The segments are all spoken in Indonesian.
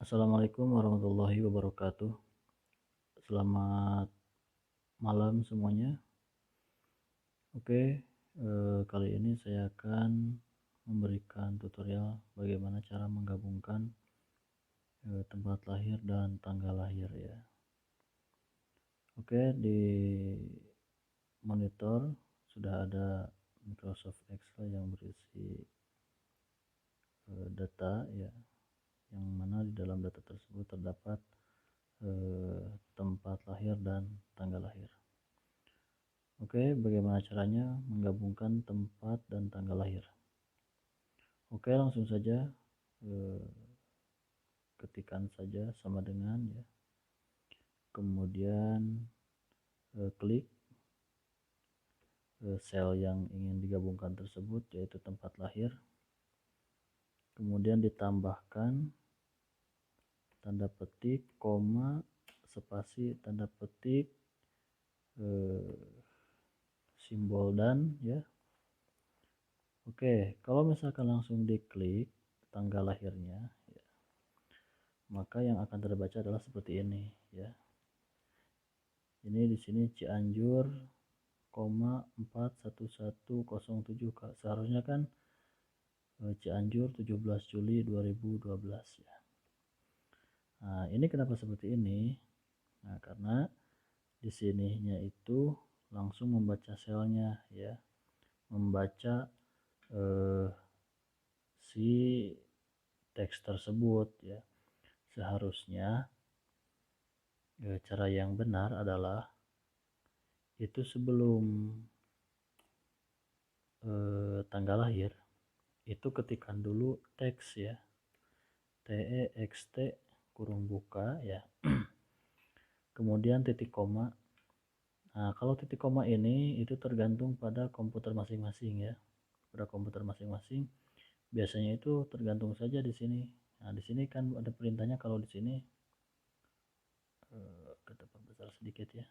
Assalamualaikum warahmatullahi wabarakatuh. Selamat malam semuanya. Oke, kali ini saya akan memberikan tutorial bagaimana cara menggabungkan tempat lahir dan tanggal lahir ya. Oke, di monitor sudah ada Microsoft Excel yang berisi data ya, yang mana di dalam data tersebut terdapat tempat lahir dan tanggal lahir. Oke, bagaimana caranya menggabungkan tempat dan tanggal lahir? Oke, langsung saja ketikkan saja sama dengan ya. Kemudian klik sel yang ingin digabungkan tersebut, yaitu tempat lahir. Kemudian ditambahkan tanda petik, koma, spasi, tanda petik, simbol dan ya. Oke, kalau misalkan langsung diklik tanggal lahirnya ya, maka yang akan terbaca adalah seperti ini ya. Ini di sini Cianjur, 41107 seharusnya kan Cianjur 17 Juli 2012 ya. Nah, ini kenapa seperti ini? Nah, karena di sininya itu langsung membaca selnya ya, membaca si teks tersebut ya. Seharusnya cara yang benar adalah itu sebelum tanggal lahir itu ketikkan dulu teks ya, TEXT kurung buka ya. Kemudian titik koma. Nah, kalau titik koma ini itu tergantung pada komputer masing-masing ya. Pada komputer masing-masing biasanya itu tergantung saja di sini. Nah, di sini kan ada perintahnya, kalau di sini kita perbesar sedikit ya.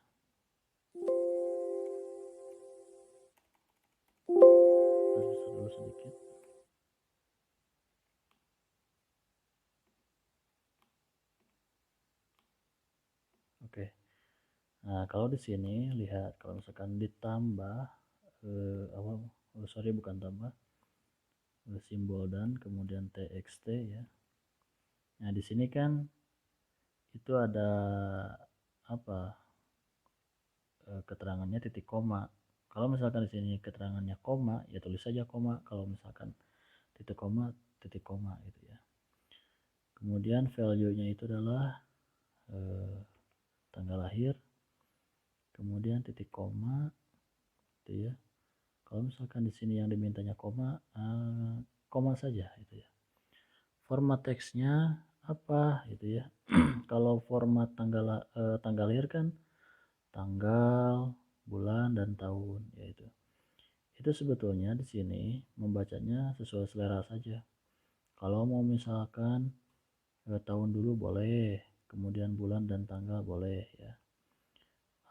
Perbesar dulu sedikit. Oke. Nah, kalau di sini lihat, kalau misalkan ditambah bukan tambah, simbol dan kemudian txt ya. Nah, di sini kan itu ada apa? Keterangannya titik koma. Kalau misalkan di sini keterangannya koma, ya tulis saja koma. Kalau misalkan titik koma gitu ya. Kemudian value-nya itu adalah tanggal lahir, kemudian titik koma gitu ya. Kalau misalkan di sini yang dimintanya koma saja itu ya. Format teksnya apa gitu ya. Kalau format tanggal lahir kan tanggal, bulan dan tahun yaitu. Itu sebetulnya di sini membacanya sesuai selera saja. Kalau mau misalkan tahun dulu boleh, kemudian bulan dan tanggal boleh ya.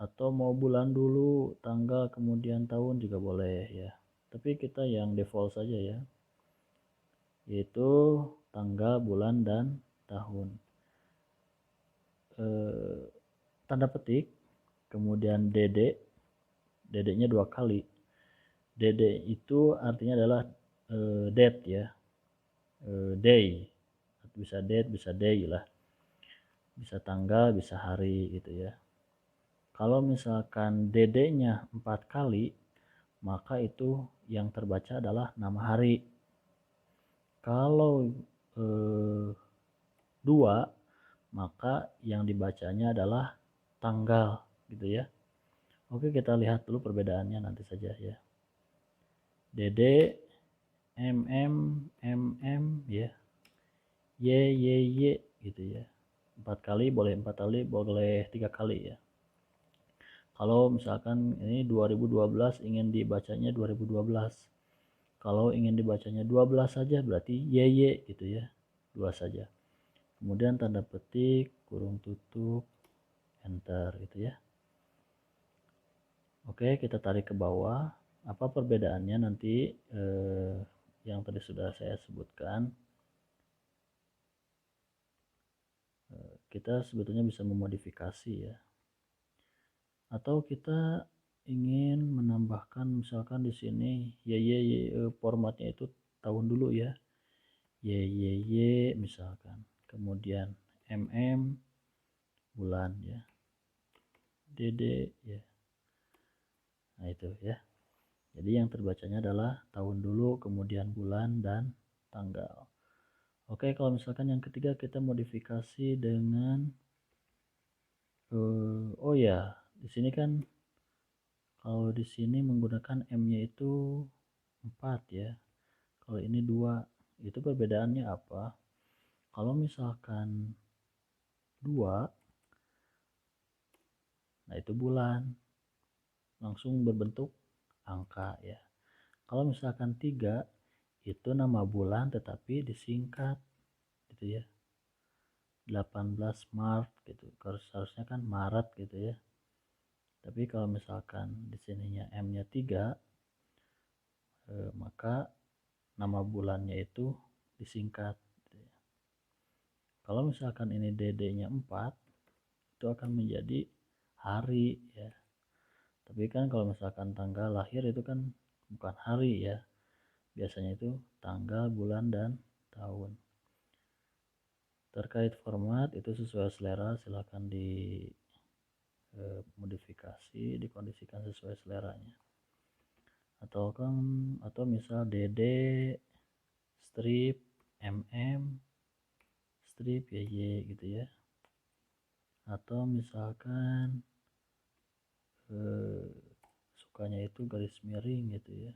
Atau mau bulan dulu, tanggal, kemudian tahun juga boleh ya. Tapi kita yang default saja ya, yaitu tanggal, bulan, dan tahun. Tanda petik, kemudian DD-nya 2 kali. DD itu artinya adalah date ya, day, bisa date, bisa day lah, bisa tanggal, bisa hari gitu ya. Kalau misalkan DD-nya 4 kali, maka itu yang terbaca adalah nama hari. Kalau 2, maka yang dibacanya adalah tanggal gitu ya. Oke, kita lihat dulu perbedaannya nanti saja ya. DD, MM, MM ya, Y gitu ya. 4 kali boleh, 4 kali boleh, 3 kali ya. Kalau misalkan ini 2012 ingin dibacanya 2012. Kalau ingin dibacanya 12 saja berarti YY gitu ya. 2 saja. Kemudian tanda petik, kurung tutup, enter gitu ya. Oke, kita tarik ke bawah. Apa perbedaannya nanti yang tadi sudah saya sebutkan. kita sebetulnya bisa memodifikasi ya, atau kita ingin menambahkan misalkan di sini formatnya itu tahun dulu ya, misalkan, kemudian bulan ya, ya. Nah itu ya, jadi yang terbacanya adalah tahun dulu, kemudian bulan dan tanggal. Oke, kalau misalkan yang ketiga kita modifikasi dengan oh ya, di sini kan kalau di sini menggunakan M-nya itu 4 ya. Kalau ini 2. Itu perbedaannya apa? Kalau misalkan 2, nah itu bulan. Langsung berbentuk angka ya. Kalau misalkan 3, itu nama bulan tetapi disingkat gitu ya. 18 Maret gitu. Harusnya kan Maret gitu ya. Tapi kalau misalkan di sininya M-nya 3, maka nama bulannya itu disingkat gitu ya. Kalau misalkan ini DD-nya 4, itu akan menjadi hari ya. Tapi kan kalau misalkan tanggal lahir itu kan bukan hari ya. Biasanya itu tanggal, bulan, dan tahun. Terkait format itu sesuai selera, silahkan modifikasi, dikondisikan sesuai seleranya. Atau misal DD strip strip gitu ya. Atau misalkan sukanya itu garis miring gitu ya,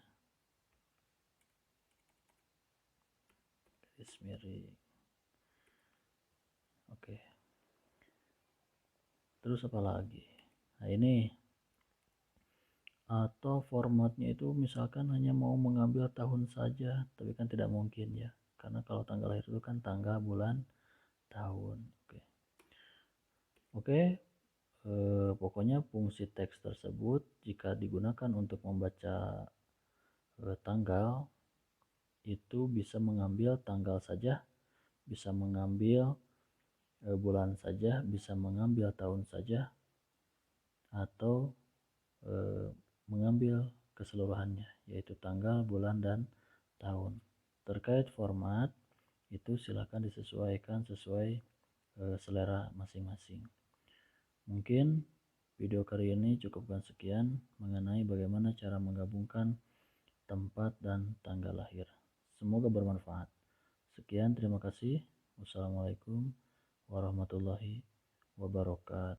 garis miring. Oke, terus apa lagi? Nah ini, atau formatnya itu misalkan hanya mau mengambil tahun saja, tapi kan tidak mungkin ya, karena kalau tanggal lahir itu kan tanggal, bulan, tahun. Oke, pokoknya fungsi teks tersebut jika digunakan untuk membaca tanggal, itu bisa mengambil tanggal saja, bisa mengambil bulan saja, bisa mengambil tahun saja, atau mengambil keseluruhannya, yaitu tanggal, bulan, dan tahun. Terkait format, itu silakan disesuaikan sesuai selera masing-masing. Mungkin video kali ini cukupkan sekian mengenai bagaimana cara menggabungkan tempat dan tanggal lahir. Semoga bermanfaat. Sekian, terima kasih. Wassalamualaikum warahmatullahi wabarakatuh.